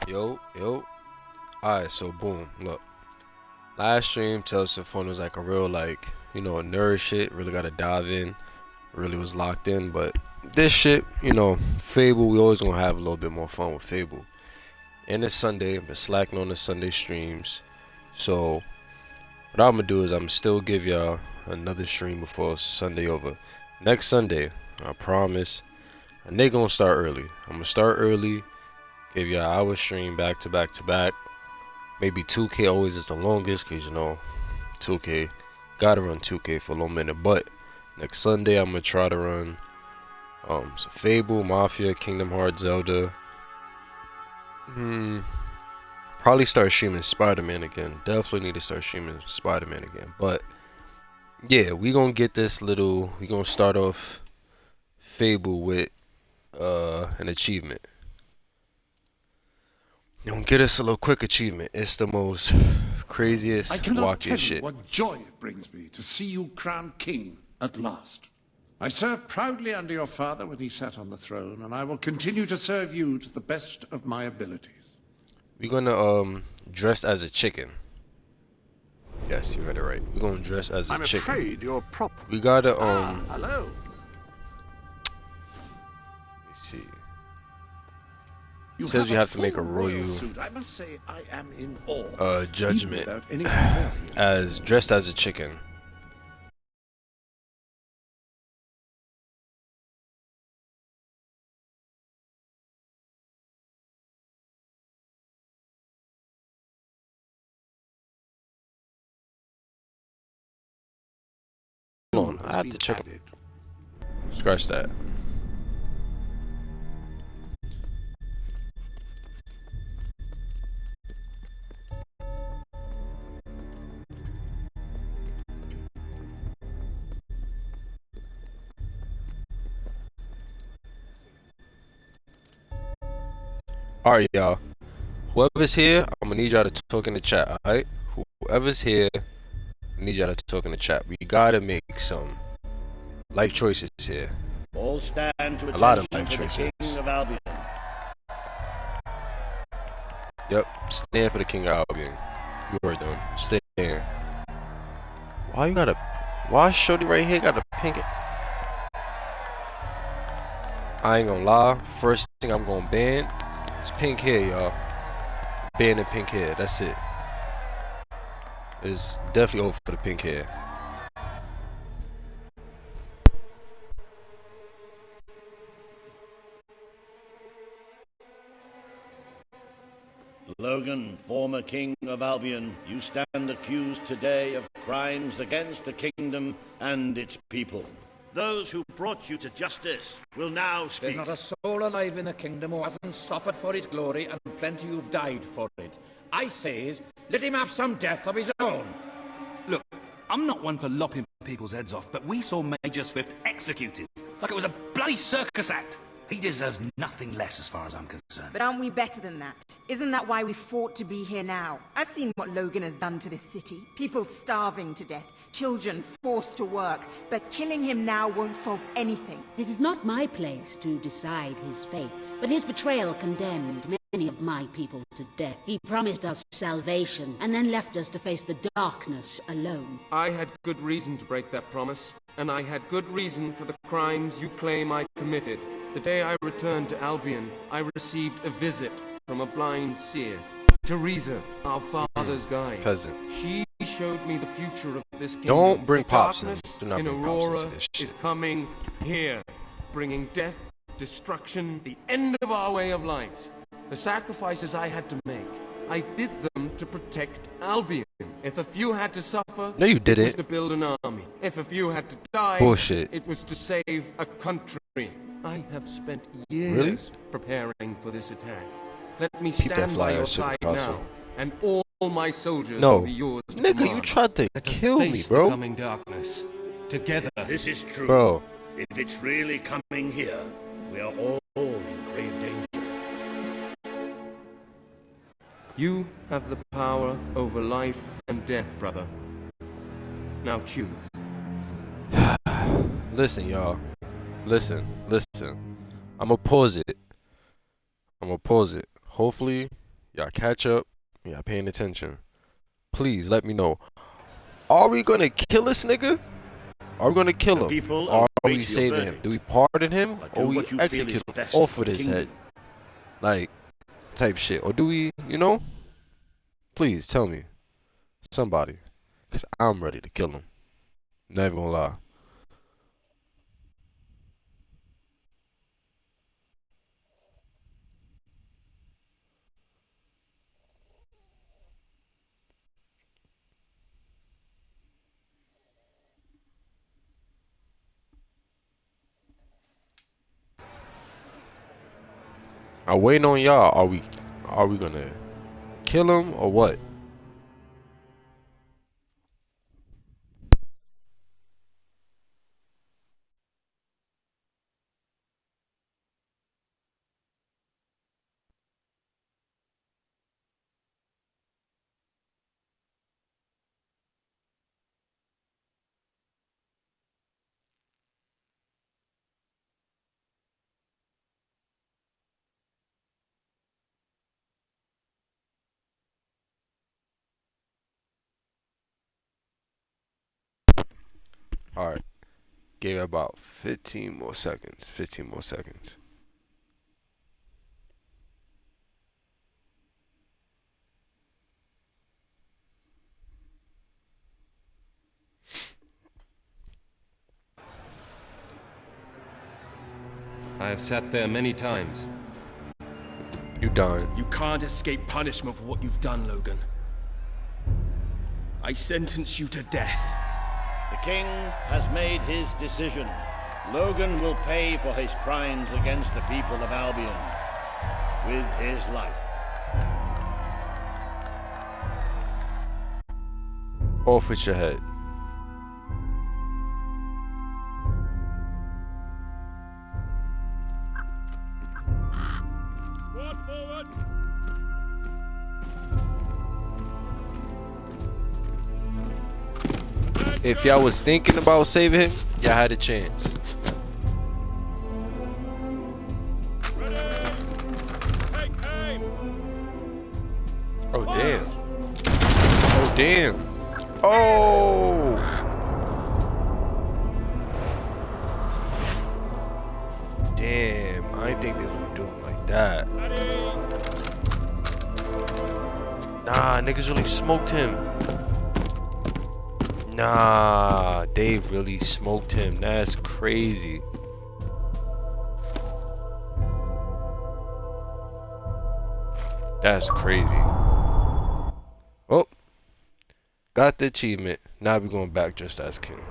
Yo. Alright, so boom, look. Last stream, Tales of Fun was like a real, nerd shit. Really gotta dive in. Really was locked in. But this shit, Fable, we always gonna have a little bit more fun with Fable. And it's Sunday, I've been slacking on the Sunday streams. So, what I'm gonna do is I'm gonna still give y'all another stream before Sunday over. Next Sunday, I promise. And they gonna start early. I'm gonna start early. Give y'all an hour stream back to back to back. Maybe 2K always is the longest, cause 2K gotta run 2K for a little minute. But next Sunday I'm gonna try to run some Fable, Mafia, Kingdom Hearts, Zelda. Probably start streaming Spider-Man again. Definitely need to start streaming Spider-Man again. But yeah, we gonna get this little. We gonna start off Fable with an achievement. You gonna get us a little quick achievement. It's the most craziest, I cannot tell wackiest you shit. what joy it brings me to see you crowned king at last. I served proudly under your father when he sat on the throne, and I will continue to serve you to the best of my abilities. We're gonna dress as a chicken. Yes, you heard it right. We're gonna dress as a I'm chicken. afraid you're We gotta hello. let's see. It says you have to make a royal suit. I must say I am in awe. Judgment Without any compare. as dressed as a chicken. Hold on, I have to check. Scratch that. Alright, y'all. Whoever's here, I'm gonna need y'all to talk in the chat, alright? Whoever's here, I need y'all to talk in the chat. We gotta make some life choices here. All stand to A lot of attention life for the choices. King of Albion. Yep, stand for the King of Albion. You heard them. Stand. Why Shorty right here got a pink? I ain't gonna lie. First thing I'm gonna ban is pink hair, y'all. Banning pink hair. That's it. It's definitely over for the pink hair. Logan, former King of Albion, you stand accused today of crimes against the kingdom and its people. Those who brought you to justice will now speak. There's not a soul alive in the kingdom who hasn't suffered for his glory, and plenty who've died for it. I says, let him have some death of his own. Look, I'm not one for lopping people's heads off, but we saw Major Swift executed like it was a bloody circus act. He deserves nothing less as far as I'm concerned. But aren't we better than that? Isn't that why we fought to be here now? I've seen what Logan has done to this city. People starving to death, children forced to work. But killing him now won't solve anything. It is not my place to decide his fate, but his betrayal condemned many of my people to death. He promised us salvation, and then left us to face the darkness alone. I had good reason to break that promise, and I had good reason for the crimes you claim I committed. The day I returned to Albion, I received a visit from a blind seer, Teresa, our father's guide. Peasant. She showed me the future of this kingdom. Don't bring The pops in. darkness Do not in bring pops Aurora into this shit. is coming here, bringing death, destruction, the end of our way of life. The sacrifices I had to make, I did them to protect Albion. If a few had to suffer, No, you it was didn't. to build an army. If a few had to die, Bullshit. it was to save a country. I have spent years Really? preparing for this attack. Let me Keep that stand by flyer, your Super side Castle. now, and all my soldiers No. will be yours to Nigga, you command. tried to Let us kill me, face the bro. coming darkness. Together. This is true. Bro. If it's really coming here, we are all in grave danger. You have the power over life and death, brother. Now choose. Listen, y'all. Listen. I'ma pause it. Hopefully, Y'all catch up. Y'all paying attention. Please let me know. Are we gonna kill this nigga? Are we gonna kill him? People Or are we await your saving him? verdict. Do we pardon him? But Or do we what you feel execute is him best off for of the his head? kingdom. Like, type shit. Or do we, you know? Please tell me. Somebody. Because I'm ready to kill him. Never gonna lie. I'm waiting on y'all. Are we gonna kill him or what? Alright. Gave it about 15 more seconds. 15 more seconds. I have sat there many times. You done. You can't escape punishment for what you've done, Logan. I sentence you to death. The king has made his decision. Logan will pay for his crimes against the people of Albion with his life. Off with your head. Squad forward! If y'all was thinking about saving him, y'all had a chance. Ready! Take aim! Oh damn. Oh damn. Oh. Damn. I didn't think they was gonna do him like that. Nah, niggas really smoked him. Nah, they really smoked him. That's crazy. That's crazy. Oh, got the achievement. Now we're going back just as king.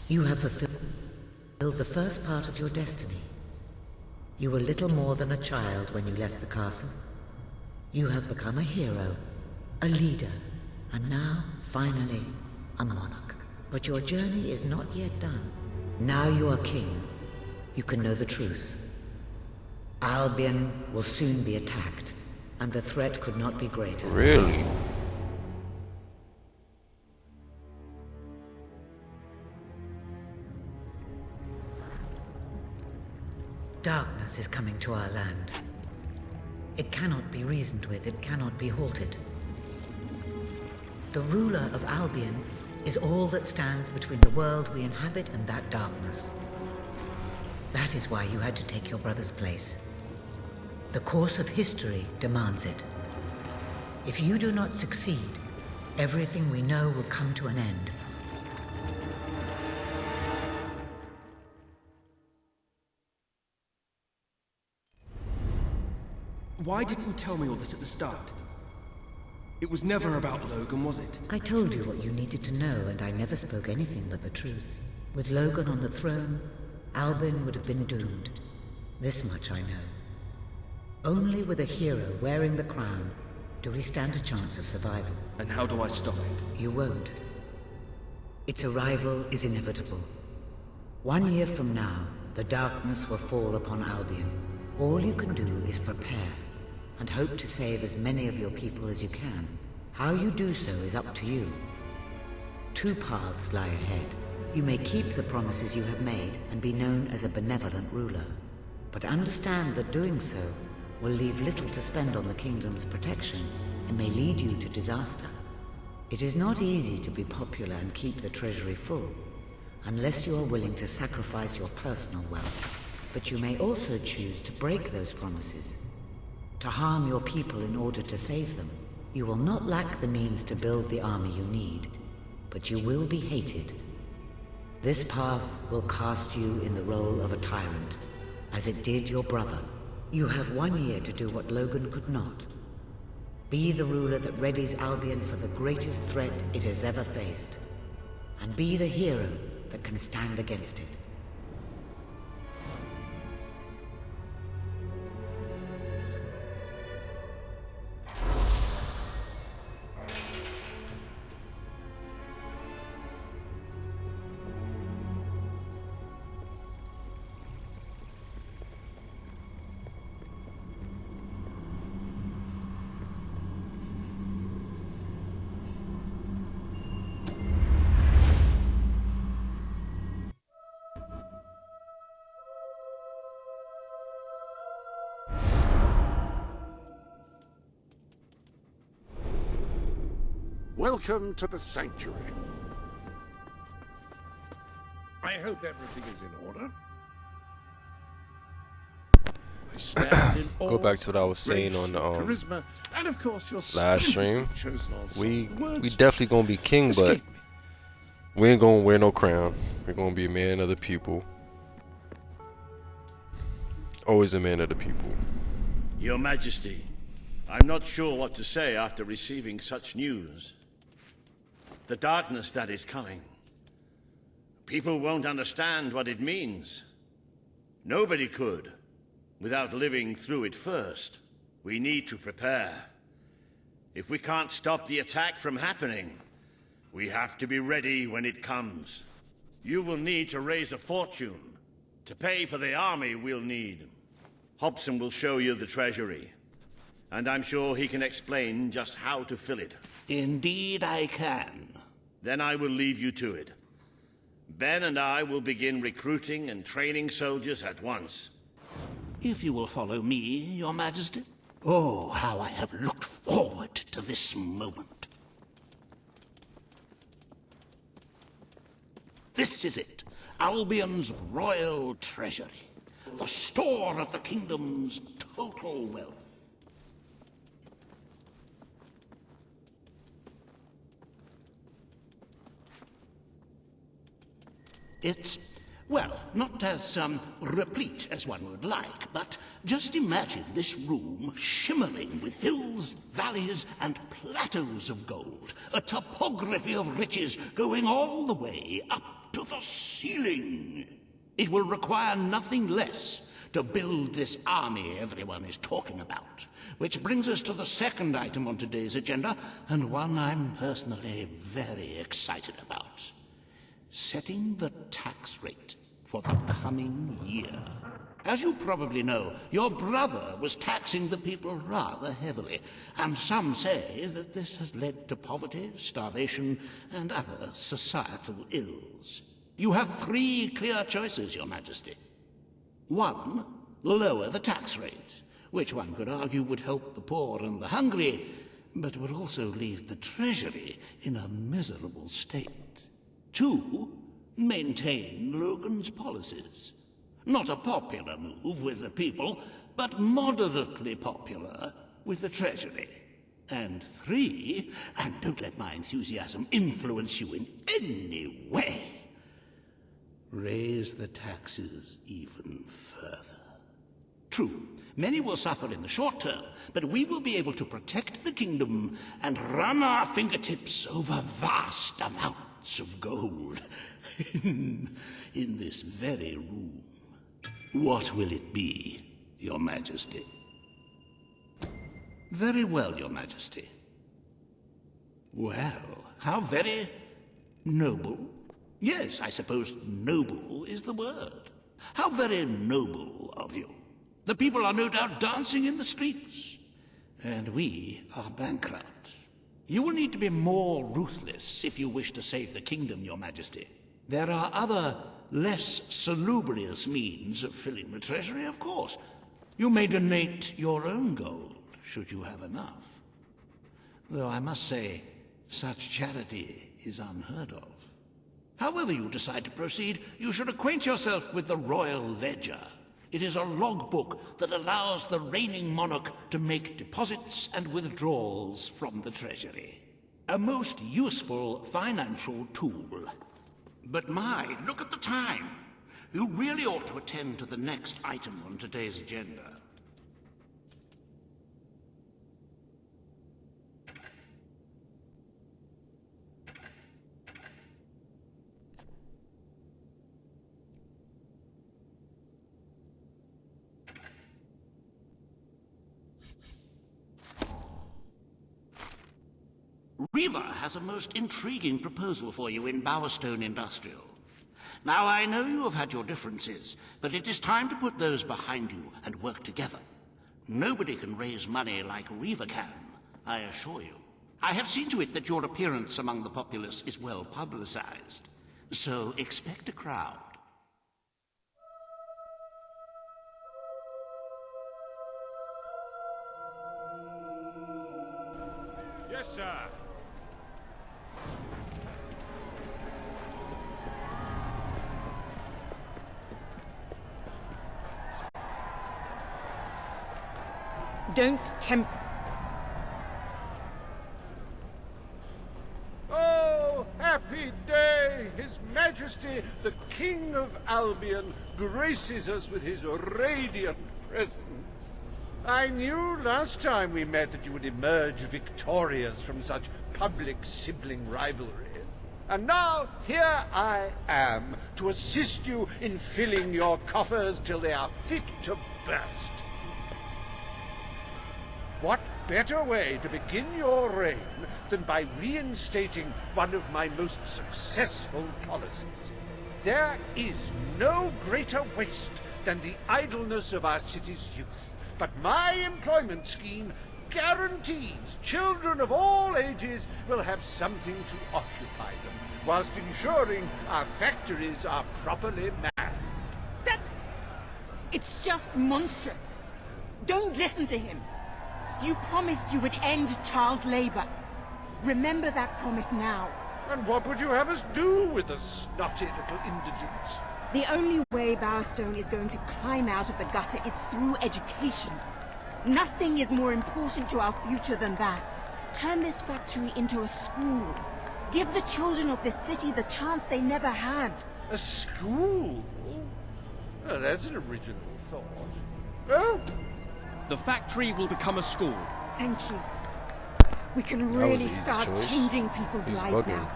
You have fulfilled the first part of your destiny. You were little more than a child when you left the castle. You have become a hero, a leader, and now, finally, a monarch. But your journey is not yet done. Now you are king. You can know the truth. Albion will soon be attacked, and the threat could not be greater. Really? Darkness is coming to our land. It cannot be reasoned with, it cannot be halted. The ruler of Albion is all that stands between the world we inhabit and that darkness. That is why you had to take your brother's place. The course of history demands it. If you do not succeed, everything we know will come to an end. Why didn't you tell me all this at the start? It was never about Logan, was it? I told you what you needed to know, and I never spoke anything but the truth. With Logan on the throne, Albion would have been doomed. This much I know. Only with a hero wearing the crown do we stand a chance of survival. And how do I stop it? You won't. Its arrival is inevitable. 1 year from now, the darkness will fall upon Albion. All you can do is prepare, and hope to save as many of your people as you can. How you do so is up to you. Two paths lie ahead. You may keep the promises you have made and be known as a benevolent ruler. But understand that doing so will leave little to spend on the kingdom's protection and may lead you to disaster. It is not easy to be popular and keep the treasury full, unless you are willing to sacrifice your personal wealth. But you may also choose to break those promises, to harm your people in order to save them. You will not lack the means to build the army you need, but you will be hated. This path will cast you in the role of a tyrant, as it did your brother. You have 1 year to do what Logan could not. Be the ruler that readies Albion for the greatest threat it has ever faced, and be the hero that can stand against it. Welcome to the Sanctuary. I hope everything is in order. I stand in Go awe back to what I was of saying grace, on the charisma, and of course your last stream. chosen all We sorts of words. definitely gonna be king, but Escape me. we ain't gonna wear no crown. We're gonna be a man of the people. Always a man of the people. Your Majesty, I'm not sure what to say after receiving such news. The darkness that is coming. People won't understand what it means. Nobody could, without living through it first. We need to prepare. If we can't stop the attack from happening, we have to be ready when it comes. You will need to raise a fortune to pay for the army we'll need. Hobson will show you the treasury, and I'm sure he can explain just how to fill it. Indeed I can. Then I will leave you to it. Ben and I will begin recruiting and training soldiers at once. If you will follow me, Your Majesty. Oh, how I have looked forward to this moment. This is it, Albion's royal treasury, the store of the kingdom's total wealth. It's, well, not as replete as one would like, but just imagine this room shimmering with hills, valleys, and plateaus of gold, a topography of riches going all the way up to the ceiling. It will require nothing less to build this army everyone is talking about. Which brings us to the second item on today's agenda, and one I'm personally very excited about. Setting the tax rate for the coming year. As you probably know, your brother was taxing the people rather heavily, and some say that this has led to poverty, starvation, and other societal ills. You have 3 clear choices, Your Majesty. 1, lower the tax rate, which one could argue would help the poor and the hungry, but would also leave the treasury in a miserable state. 2, maintain Logan's policies. Not a popular move with the people, but moderately popular with the Treasury. And 3, and don't let my enthusiasm influence you in any way, raise the taxes even further. True, many will suffer in the short term, but we will be able to protect the kingdom and run our fingertips over vast amounts of gold in this very room. What will it be, Your Majesty? Very well, Your Majesty. Well, how very noble. Yes, I suppose noble is the word. How very noble of you. The people are no doubt dancing in the streets, and we are bankrupt. You will need to be more ruthless if you wish to save the kingdom, Your Majesty. There are other, less salubrious means of filling the treasury, of course. You may donate your own gold, should you have enough. Though I must say, such charity is unheard of. However you decide to proceed, you should acquaint yourself with the Royal Ledger. It is a logbook that allows the reigning monarch to make deposits and withdrawals from the treasury. A most useful financial tool. But my, look at the time. You really ought to attend to the next item on today's agenda. Riva has a most intriguing proposal for you in Bowerstone Industrial. Now, I know you have had your differences, but it is time to put those behind you and work together. Nobody can raise money like Riva can, I assure you. I have seen to it that your appearance among the populace is well publicized, so expect a crowd. Yes, sir. Don't tempt... Oh, happy day! His Majesty, the King of Albion, graces us with his radiant presence. I knew last time we met that you would emerge victorious from such public sibling rivalry. And now, here I am, to assist you in filling your coffers till they are fit to burst. What better way to begin your reign than by reinstating one of my most successful policies? There is no greater waste than the idleness of our city's youth, but my employment scheme guarantees children of all ages will have something to occupy them, whilst ensuring our factories are properly manned. It's just monstrous. Don't listen to him. You promised you would end child labor. Remember that promise now. And what would you have us do with the snotty little indigents? The only way Bowerstone is going to climb out of the gutter is through education. Nothing is more important to our future than that. Turn this factory into a school. Give the children of this city the chance they never had. A school? Oh, that's an original thought. Oh? The factory will become a school. Thank you. We can was really the easy start choice. changing people's He's lives bugging. now.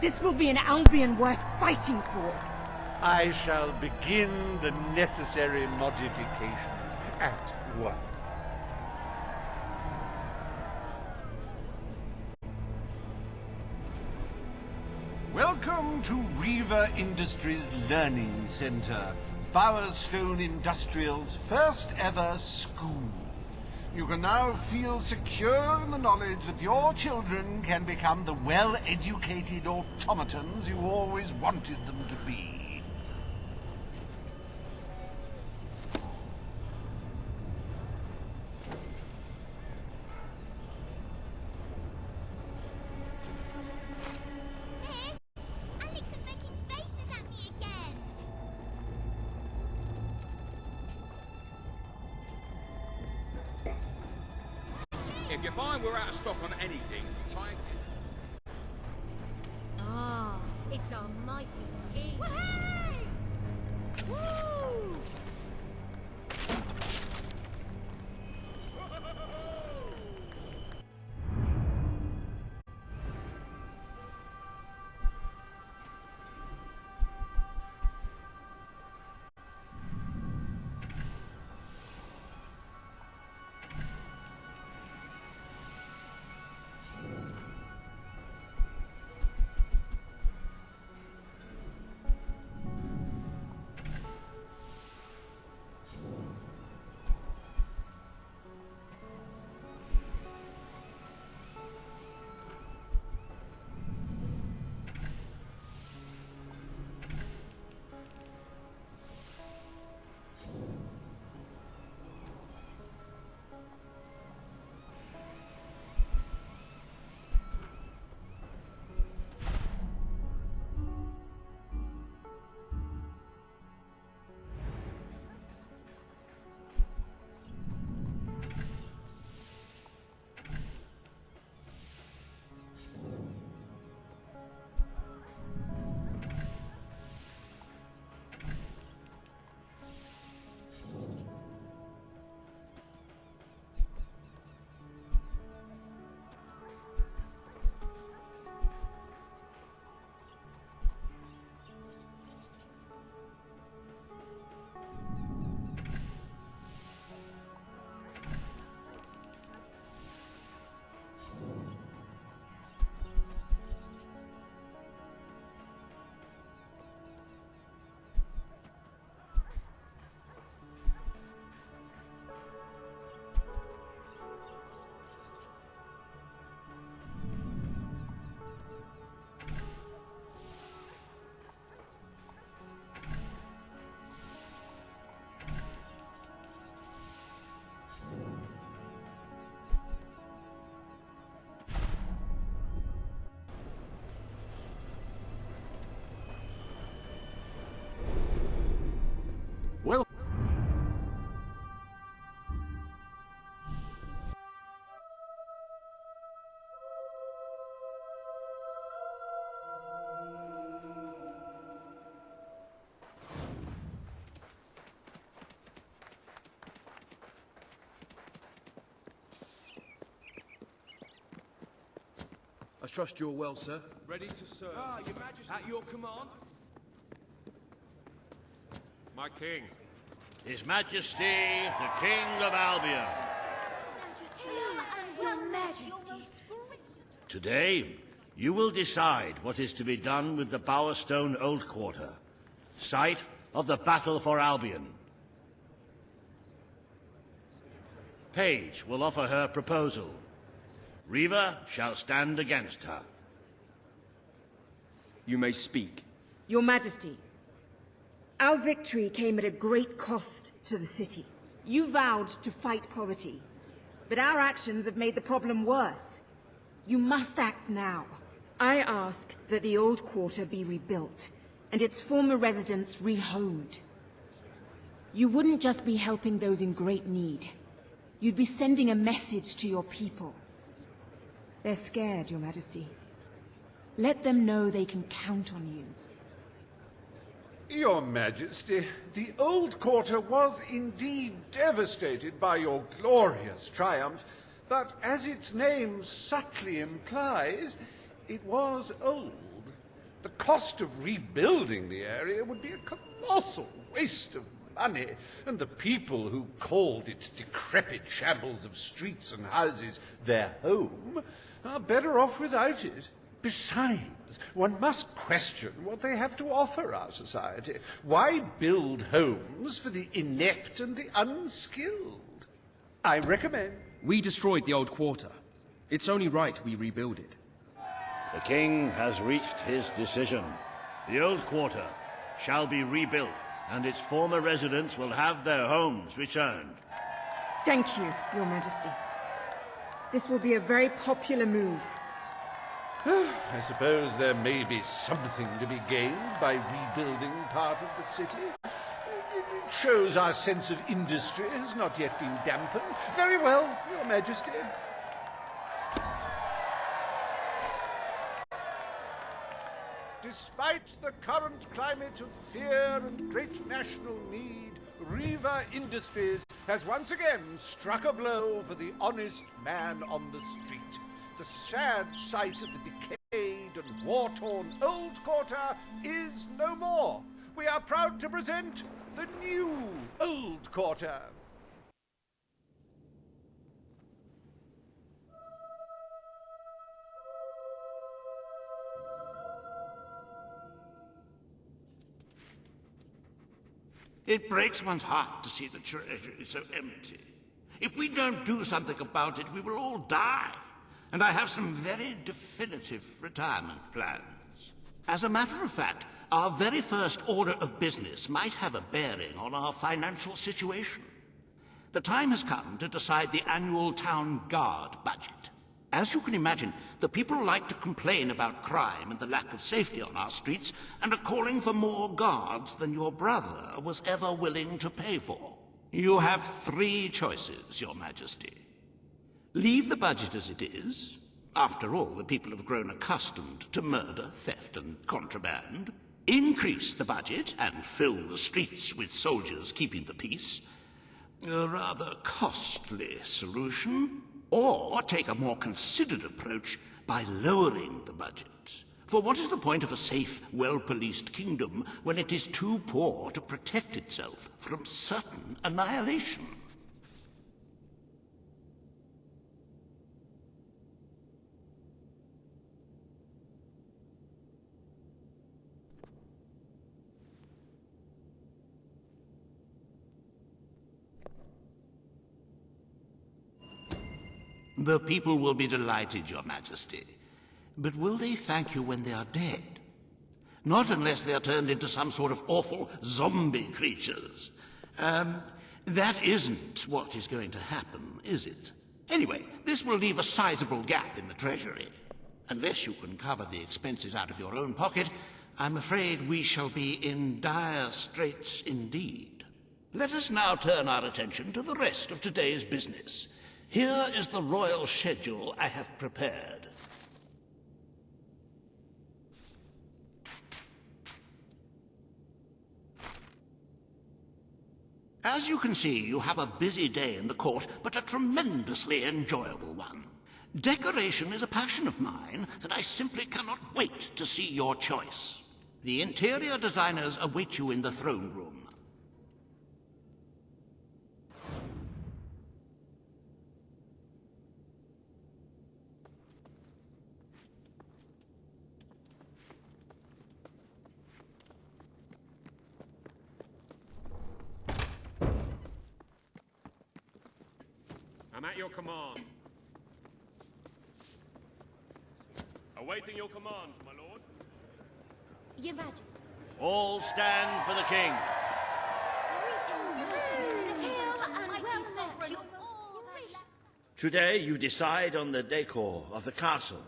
This will be an Albion worth fighting for. I shall begin the necessary modifications at once. Welcome to Riva Industries Learning Center, Bowerstone Industrial's first ever school. You can now feel secure in the knowledge that your children can become the well-educated automatons you always wanted them to be. Alex is making faces at me again. If you find we're out of stock on anything, try and get... Ah, it's our mighty king. Woo! I trust you're well, sir. Ready to serve. Ah, Your Majesty. At your command. My king. His Majesty, the King of Albion. Your Majesty. Today, you will decide what is to be done with the Bowerstone Old Quarter, site of the battle for Albion. Paige will offer her proposal. Riva shall stand against her. You may speak. Your Majesty, our victory came at a great cost to the city. You vowed to fight poverty, but our actions have made the problem worse. You must act now. I ask that the old quarter be rebuilt, and its former residents rehomed. You wouldn't just be helping those in great need. You'd be sending a message to your people. They're scared, Your Majesty. Let them know they can count on you. Your Majesty, the old quarter was indeed devastated by your glorious triumph, but as its name subtly implies, it was old. The cost of rebuilding the area would be a colossal waste of money, and the people who called its decrepit shambles of streets and houses their home are better off without it. Besides, one must question what they have to offer our society. Why build homes for the inept and the unskilled? I recommend... We destroyed the old quarter. It's only right we rebuild it. The king has reached his decision. The old quarter shall be rebuilt, and its former residents will have their homes returned. Thank you, Your Majesty. This will be a very popular move. I suppose there may be something to be gained by rebuilding part of the city. It shows our sense of industry has not yet been dampened. Very well, Your Majesty. Despite the current climate of fear and great national need, Riva Industries has once again struck a blow for the honest man on the street. The sad sight of the decayed and war-torn old quarter is no more. We are proud to present the new old quarter. It breaks one's heart to see the treasury so empty. If we don't do something about it, we will all die. And I have some very definitive retirement plans. As a matter of fact, our very first order of business might have a bearing on our financial situation. The time has come to decide the annual town guard budget. As you can imagine, the people like to complain about crime and the lack of safety on our streets, and are calling for more guards than your brother was ever willing to pay for. You have 3 choices, Your Majesty. Leave the budget as it is. After all, the people have grown accustomed to murder, theft, and contraband. Increase the budget and fill the streets with soldiers keeping the peace. A rather costly solution. Or take a more considered approach by lowering the budget. For what is the point of a safe, well-policed kingdom when it is too poor to protect itself from certain annihilation? The people will be delighted, Your Majesty. But will they thank you when they are dead? Not unless they are turned into some sort of awful zombie creatures. That isn't what is going to happen, is it? Anyway, this will leave a sizable gap in the treasury. Unless you can cover the expenses out of your own pocket, I'm afraid we shall be in dire straits indeed. Let us now turn our attention to the rest of today's business. Here is the royal schedule I have prepared. As you can see, you have a busy day in the court, but a tremendously enjoyable one. Decoration is a passion of mine, and I simply cannot wait to see your choice. The interior designers await you in the throne room. I'm at your command. Awaiting your command, my lord. Your Majesty. All stand for the king. Today you decide on the decor of the castle.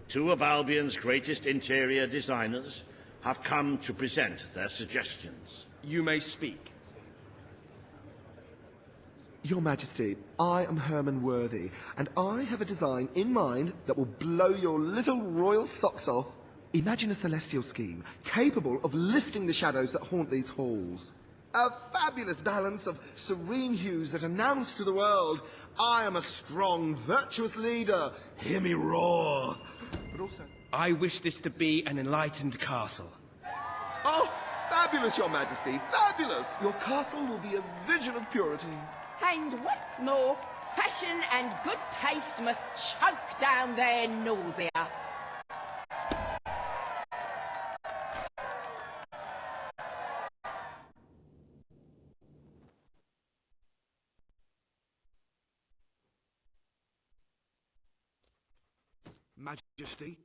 Two of Albion's greatest interior designers have come to present their suggestions. You may speak. Your Majesty, I am Herman Worthy, and I have a design in mind that will blow your little royal socks off. Imagine a celestial scheme capable of lifting the shadows that haunt these halls. A fabulous balance of serene hues that announce to the world, I am a strong, virtuous leader. Hear me roar. But also... I wish this to be an enlightened castle. Oh, fabulous, Your Majesty, fabulous! Your castle will be a vision of purity. And what's more, fashion and good taste must choke down their nausea. Majesty?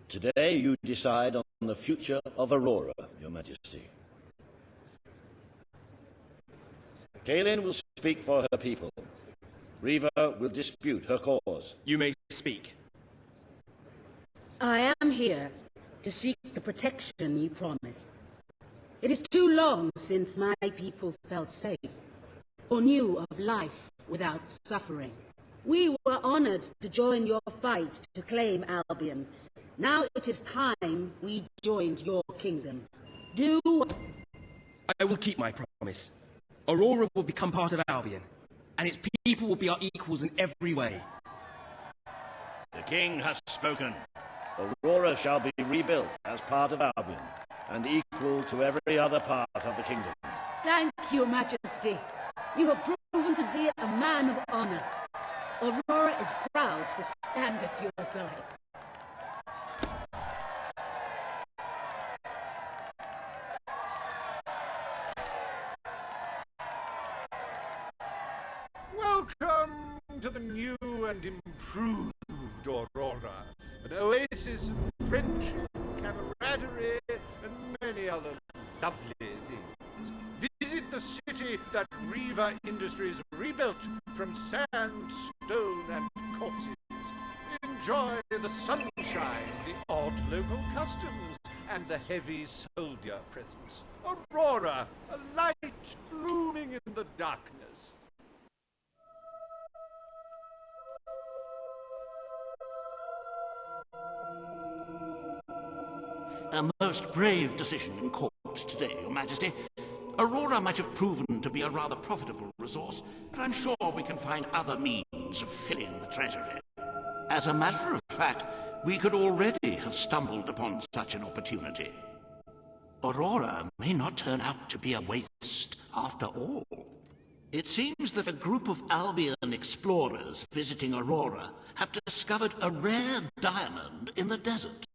Today you decide on the future of Aurora, Your Majesty. Kaelin will speak for her people. Riva will dispute her cause. You may speak. I am here to seek the protection you promised. It is too long since my people felt safe, or knew of life without suffering. We were honored to join your fight to claim Albion. Now it is time we joined your kingdom. I will keep my promise. Aurora will become part of Albion, and its people will be our equals in every way. The king has spoken. Aurora shall be rebuilt as part of Albion, and equal to every other part of the kingdom. Thank you, Majesty. You have proven to be a man of honor. Aurora is proud to stand at your side. Welcome to the new and improved Aurora, an oasis of friendship, camaraderie, and many other lovely things. Visit the city that Riva Industries rebuilt from sand, stone, and corpses. Enjoy the sunshine, the odd local customs, and the heavy soldier presence. Aurora, a light blooming in the darkness. A most brave decision in court today, Your Majesty. Aurora might have proven to be a rather profitable resource, but I'm sure we can find other means of filling the treasury. As a matter of fact, we could already have stumbled upon such an opportunity. Aurora may not turn out to be a waste after all. It seems that a group of Albion explorers visiting Aurora have discovered a rare diamond in the desert.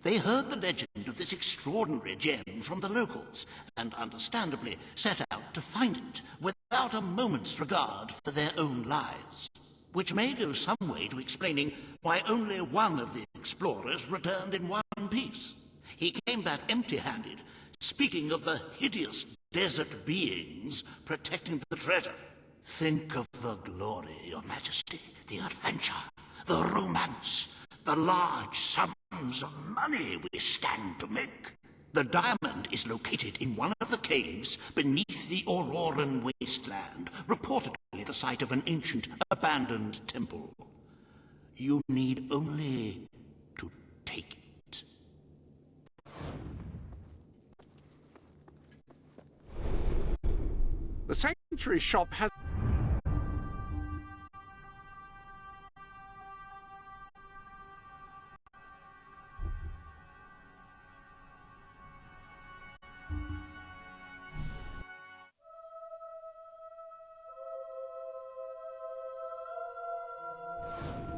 They heard the legend of this extraordinary gem from the locals, and understandably set out to find it without a moment's regard for their own lives. Which may go some way to explaining why only one of the explorers returned in one piece. He came back empty-handed, speaking of the hideous desert beings protecting the treasure. Think of the glory, Your Majesty, the adventure, the romance, the large sums of money we stand to make. The diamond is located in one of the caves beneath the Auroran wasteland, reportedly the site of an ancient, abandoned temple. You need only to take it. Sanctuary shop has...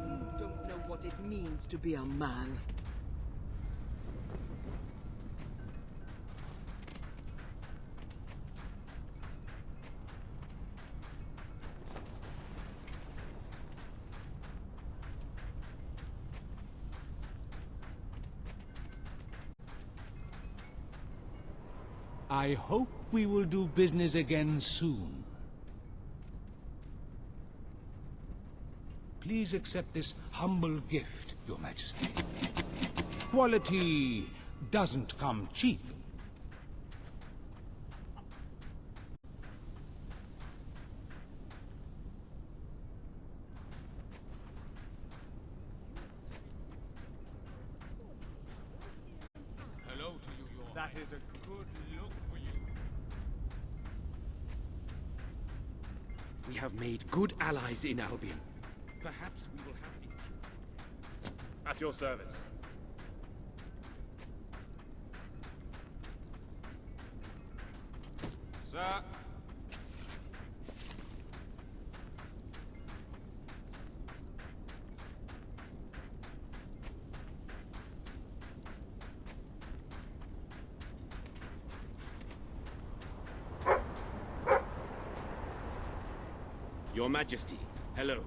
You don't know what it means to be a man. I hope we will do business again soon. Please accept this humble gift, Your Majesty. Quality doesn't come cheap. Hello to you, Your That is a good look for you. We have made good allies in Albion. Perhaps we will have in future. At your service. Sir. Your Majesty, hello.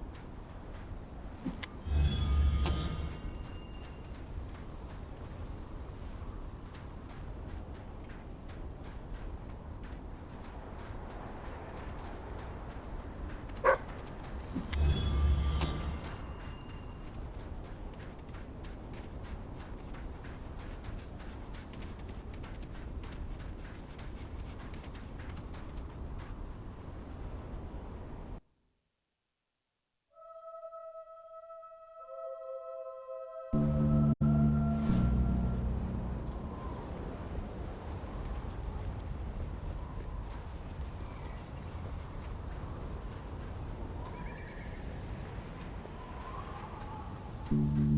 you.